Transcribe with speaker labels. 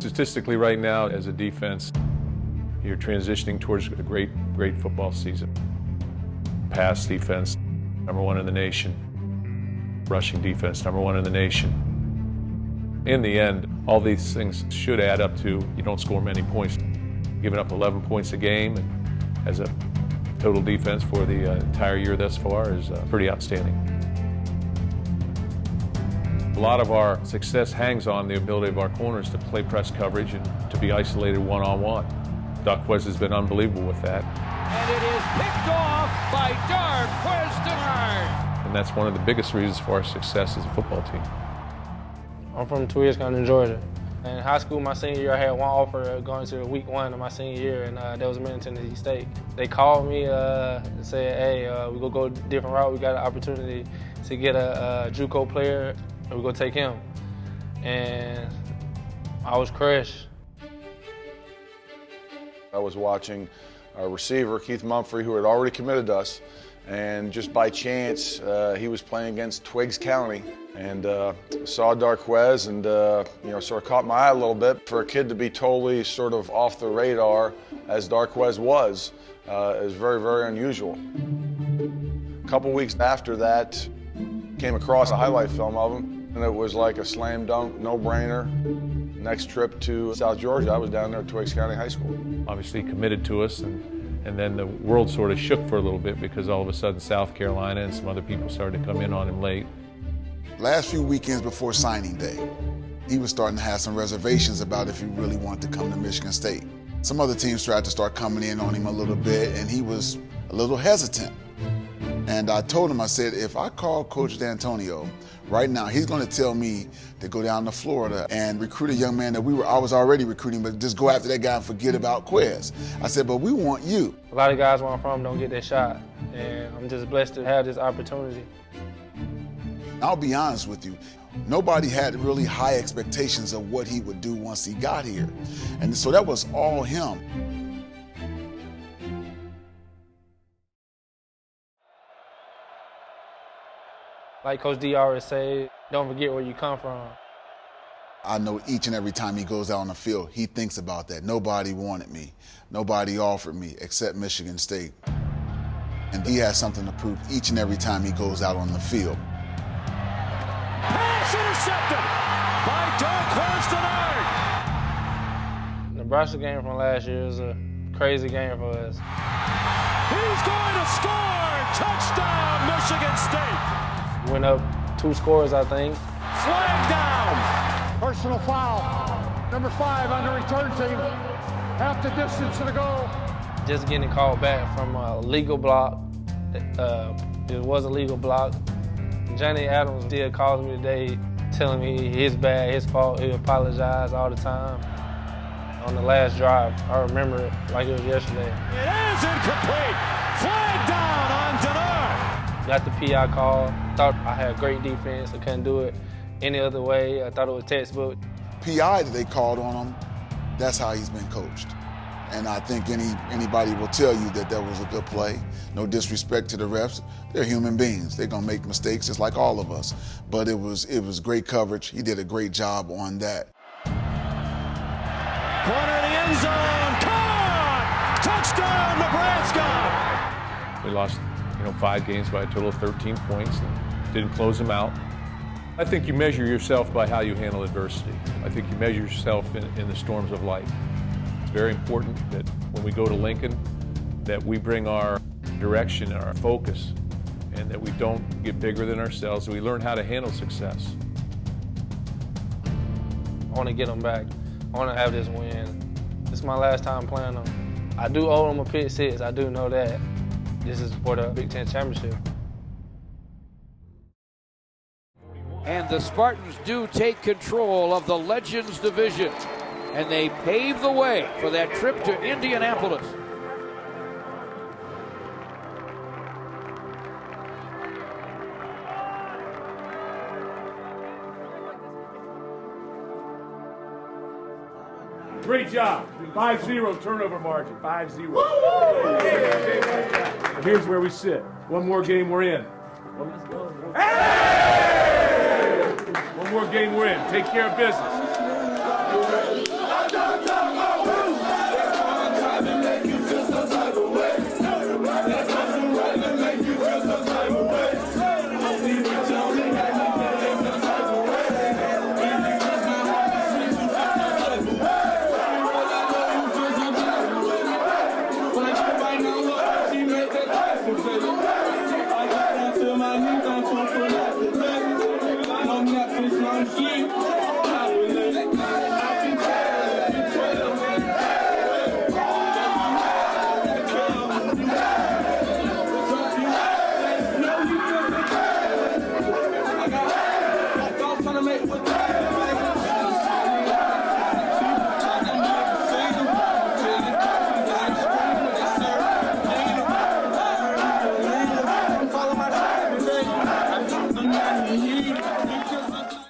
Speaker 1: Statistically right now, as a defense, you're transitioning towards a great football season. Pass defense, #1 in the nation. Rushing defense, #1 in the nation. In the end, all these things should add up to you don't score many points. Giving up 11 points a game and as a total defense for the entire year thus far is pretty outstanding. A lot of our success hangs on the ability of our corners to play press coverage and to be isolated one-on-one. Darqueze has been unbelievable with that.
Speaker 2: And it is picked off by Darqueze Dennard.
Speaker 1: And that's one of the biggest reasons for our success as a football team.
Speaker 3: I'm from Darqueze Dennard, Georgia. In high school, my senior year, I had one offer going to week 1 of my senior year, and that was Middle Tennessee State. They called me and said, hey, we're going to go a different route. We got an opportunity to get a JUCO player, and we're going to take him. And I was crushed.
Speaker 4: I was watching our receiver, Keith Mumphrey, who had already committed to us, and just by chance, he was playing against Twiggs County, and saw Darqueze, and sort of caught my eye a little bit. For a kid to be totally sort of off the radar, as Darqueze was, is very, very unusual. A couple weeks after that, came across a highlight film of him, and it was like a slam dunk, no-brainer. Next trip to South Georgia, I was down there at Twiggs County High School.
Speaker 1: Obviously committed to us, and then the world sort of shook for a little bit because all of a sudden South Carolina and some other people started to come in on him late.
Speaker 5: Last few weekends before signing day, he was starting to have some reservations about if he really wanted to come to Michigan State. Some other teams tried to start coming in on him a little bit, and he was a little hesitant. And I told him, I said, if I call Coach D'Antonio right now, he's going to tell me to go down to Florida and recruit a young man that I was already recruiting, but just go after that guy and forget about Quez. I said, but we want you.
Speaker 3: A lot of guys where I'm from don't get that shot, and I'm just blessed to have this opportunity.
Speaker 5: I'll be honest with you, nobody had really high expectations of what he would do once he got here. And so that was all him.
Speaker 3: Like Coach D always say, don't forget where you come from.
Speaker 5: I know each and every time he goes out on the field, he thinks about that. Nobody wanted me. Nobody offered me except Michigan State. And he has something to prove each and every time he goes out on the field.
Speaker 2: Pass intercepted by Darqueze Dennard.
Speaker 3: Nebraska game from last year was a crazy game for us.
Speaker 2: He's going to score! Touchdown, Michigan State!
Speaker 3: Went up 2 scores, I think.
Speaker 2: Flag down!
Speaker 6: Personal foul. Number 5 on the return team. Half the distance to the goal.
Speaker 3: Just getting called back from a legal block. It was a legal block. Johnny Adams still calls me today, telling me his bad, his fault. He apologized all the time. On the last drive, I remember it like it was yesterday.
Speaker 2: It is incomplete! Flag down on Dennard!
Speaker 3: Got the PI call. Thought I had great defense. I couldn't do it any other way. I thought it was textbook.
Speaker 5: PI that they called on him, that's how he's been coached. And I think anybody will tell you that was a good play. No disrespect to the refs. They're human beings. They're gonna make mistakes just like all of us. But it was great coverage. He did a great job on that.
Speaker 2: Corner of the end zone, caught! Touchdown, Nebraska!
Speaker 1: We lost 5 games by a total of 13 points and didn't close them out. I think you measure yourself by how you handle adversity. I think you measure yourself in the storms of life. It's very important that when we go to Lincoln, that we bring our direction and our focus, and that we don't get bigger than ourselves, that we learn how to handle success.
Speaker 3: I want to get them back. I want to have this win. This is my last time playing them. I do owe them a pick 6. I do know that. This is for the Big Ten Championship.
Speaker 7: And the Spartans do take control of the Legends Division, and they pave the way for that trip to Indianapolis.
Speaker 8: Great job. 5-0 turnover margin. 5-0. Here's where we sit. One more game we're in. Hey! One more game we're in. Take care of business.
Speaker 9: Thank you.